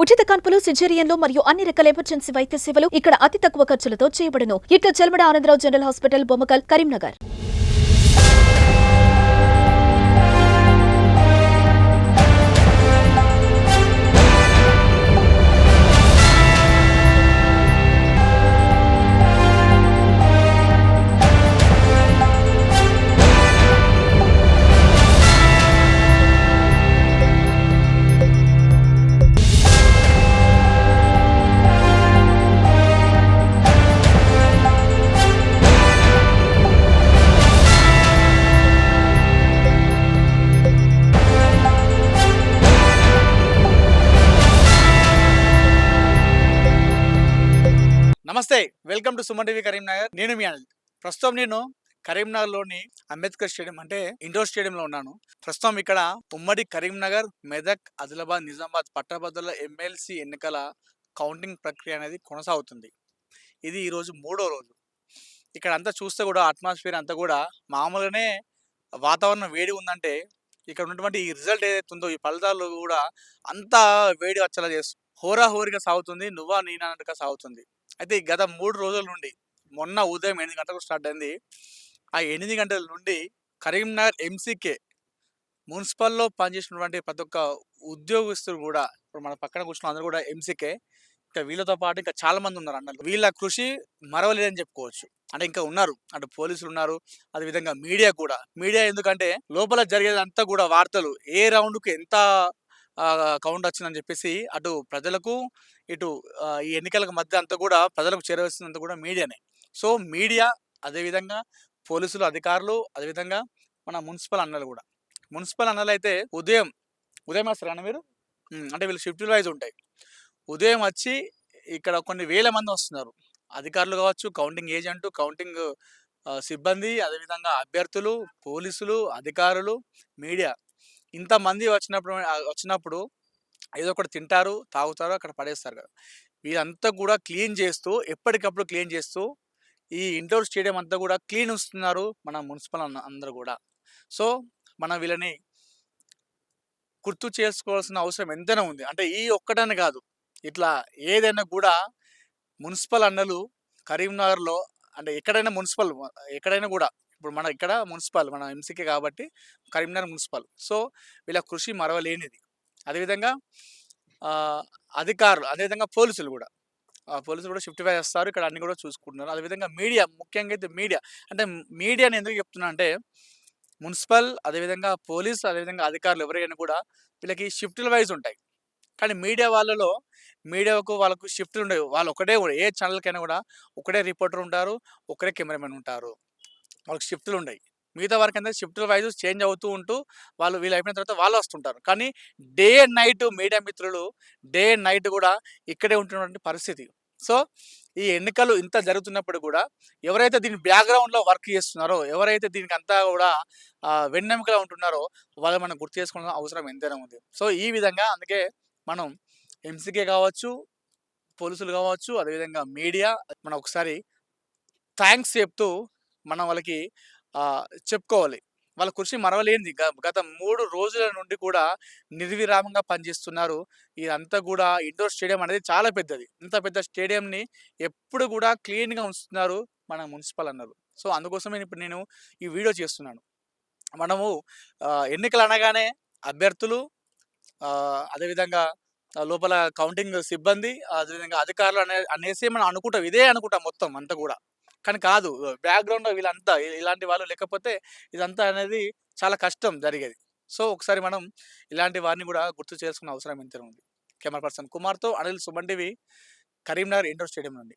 ఉచిత కాన్పులు, సిజేరియన్లు మరియు అన్ని రకాల ఎమర్జెన్సీ వైద్య సేవలు ఇక్కడ అతి తక్కువ ఖర్చులతో చేయబడును. ఇట్లా చెల్మడ ఆనందరావు జనరల్ హాస్పిటల్, బొమ్మకల్, కరీంనగర్. నమస్తే, welcome to Suman TV Karimnagar. నేను మీ అనిల్. ప్రస్తుతం నేను కరీంనగర్లోని అంబేద్కర్ స్టేడియం అంటే ఇండోర్ స్టేడియంలో ఉన్నాను. ప్రస్తుతం ఇక్కడ ఉమ్మడి కరీంనగర్, మెదక్, ఆదిలాబాద్, నిజామాబాద్ పట్టభద్రుల ఎమ్మెల్సీ ఎన్నికల కౌంటింగ్ ప్రక్రియ అనేది కొనసాగుతుంది. ఇది ఈరోజు 3వ రోజు. ఇక్కడ అంతా చూస్తే కూడా అట్మాస్ఫియర్ అంతా కూడా మామూలుగానే వాతావరణం వేడి ఉందంటే, ఇక్కడ ఉన్నటువంటి ఈ రిజల్ట్ ఏదైతే ఉందో, ఈ ఫలితాలు కూడా అంతా వేడి వచ్చేలా చేస్తుంది. హోరాహోరీగా సాగుతుంది, నువ్వా నేనా అన్నట్టుగా సాగుతుంది. అయితే ఈ గత 3 రోజుల నుండి మొన్న ఉదయం 8 గంటలకు స్టార్ట్ అయింది. ఆ 8 గంటల నుండి కరీంనగర్ ఎంసీకే మున్సిపల్లో పనిచేసినటువంటి ప్రతి ఒక్క ఉద్యోగస్తులు కూడా, ఇప్పుడు మన పక్కన కూర్చున్న అందరూ కూడా ఎంసీకే. ఇంకా వీళ్ళతో పాటు ఇంకా చాలా మంది ఉన్నారు అన్నట్లు. వీళ్ళ కృషి మరవలేదని చెప్పుకోవచ్చు. అంటే ఇంకా ఉన్నారు, అటు పోలీసులు ఉన్నారు, అదేవిధంగా మీడియా కూడా. మీడియా ఎందుకంటే లోపల జరిగేదంతా కూడా వార్తలు ఏ రౌండ్‌కి ఎంత కౌంట్ వచ్చిందని చెప్పేసి అటు ప్రజలకు, ఇటు ఈ ఎన్నికలకు మధ్య అంతా కూడా ప్రజలకు చేరవేస్తున్నంత కూడా మీడియానే. సో మీడియా, అదేవిధంగా పోలీసులు అధికారులు, అదేవిధంగా మన మున్సిపల్ అన్నలు కూడా. మున్సిపల్ అన్నలు అయితే ఉదయం వస్తారా అన్న మీరు? అంటే వీళ్ళు షిఫ్ట్ వైజ్ ఉంటాయి. ఉదయం వచ్చి ఇక్కడ కొన్ని వేల మంది వస్తున్నారు. అధికారులు కావచ్చు, కౌంటింగ్ ఏజెంట్, కౌంటింగ్ సిబ్బంది, అదేవిధంగా అభ్యర్థులు, పోలీసులు, అధికారులు, మీడియా ఇంతమంది వచ్చినప్పుడు ఏదో ఒకటి తింటారు, తాగుతారు, అక్కడ పడేస్తారు కదా. వీళ్ళంతా కూడా క్లీన్ చేస్తూ, ఎప్పటికప్పుడు క్లీన్ చేస్తూ ఈ ఇండోర్ స్టేడియం అంతా కూడా క్లీన్ ఉంచుతున్నారు మన మున్సిపల్ అందరూ కూడా. సో మనం వీళ్ళని గుర్తు చేసుకోవాల్సిన అవసరం ఎంతైనా ఉంది. అంటే ఈ ఒక్కటని కాదు, ఇట్లా ఏదైనా కూడా మున్సిపల్ అన్నలు కరీంనగర్లో, అంటే ఎక్కడైనా కూడా, ఇప్పుడు మన ఇక్కడ మున్సిపల్, మన ఎంసీకే కాబట్టి కరీంనగర్ మున్సిపల్. సో వీళ్ళ కృషి మరవలేనిది. అదేవిధంగా అధికారులు, అదేవిధంగా పోలీసులు కూడా షిఫ్ట్ వైజ్ వస్తారు, ఇక్కడ అన్ని కూడా చూసుకుంటున్నారు. అదేవిధంగా మీడియా, ముఖ్యంగా అయితే మీడియా. అంటే మీడియాని ఎందుకు చెప్తున్నా అంటే, మున్సిపల్, అదేవిధంగా పోలీస్, అదేవిధంగా అధికారులు ఎవరైనా కూడా వీళ్ళకి షిఫ్టుల వైజ్ ఉంటాయి. కానీ వాళ్ళకు షిఫ్ట్లు ఉండవు. వాళ్ళు ఒకటే కూడా, ఏ ఛానల్కైనా కూడా ఒకటే రిపోర్టర్ ఉంటారు, ఒకరే కెమెరామెన్ ఉంటారు. వాళ్ళకి షిఫ్ట్లు ఉండయి. మిగతా వరకు అంటే షిఫ్టుల వైజ్ చేంజ్ అవుతూ ఉంటూ వీళ్ళు అయిపోయిన తర్వాత వాళ్ళు వస్తుంటారు. కానీ డే అండ్ నైట్ మీడియా మిత్రులు డే అండ్ నైట్ కూడా ఇక్కడే ఉంటున్నటువంటి పరిస్థితి. సో ఈ ఎన్నికలు ఇంత జరుగుతున్నప్పుడు కూడా ఎవరైతే దీని బ్యాక్గ్రౌండ్లో వర్క్ చేస్తున్నారో, ఎవరైతే దీనికి అంతా కూడా వెన్నెముకగా ఉంటున్నారో వాళ్ళు మనం గుర్తు చేసుకోవాల్సిన అవసరం ఎంతైనా ఉంది. సో ఈ విధంగా అందుకే మనం ఎంసీకే కావచ్చు, పోలీసులు కావచ్చు, అదేవిధంగా మీడియా, మనం ఒకసారి థ్యాంక్స్ చెప్తూ మనం వాళ్ళకి చెప్పుకోవాలి. వాళ్ళ కృషి మరవలేనిది. గత 3 రోజుల నుండి కూడా నిర్విరామంగా పనిచేస్తున్నారు. ఇదంతా కూడా ఇండోర్ స్టేడియం అనేది చాలా పెద్దది. ఇంత పెద్ద స్టేడియంని ఎప్పుడు కూడా క్లీన్‌గా ఉంచుతున్నారు మన మున్సిపల్ అన్నలు. సో అందుకోసమే ఇప్పుడు నేను ఈ వీడియో చేస్తున్నాను. మనము ఎన్నికలు అనగానే అభ్యర్థులు, అదేవిధంగా లోపల కౌంటింగ్ సిబ్బంది, అదేవిధంగా అధికారులు అనేసి మనం అనుకుంటాం. ఇదే అనుకుంటాం మొత్తం అంతా కూడా. కానీ కాదు, బ్యాక్గ్రౌండ్‌లో వీళ్ళంతా ఇలాంటి వాళ్ళు లేకపోతే ఇదంతా అనేది చాలా కష్టం జరిగేది. సో ఒకసారి మనం ఇలాంటి వారిని కూడా గుర్తు చేసుకునే అవసరం ఎంతైనా ఉంది. కెమెరా పర్సన్ కుమార్‌తో Anil, Suman TV, Karimnagar indoor stadium నుండి.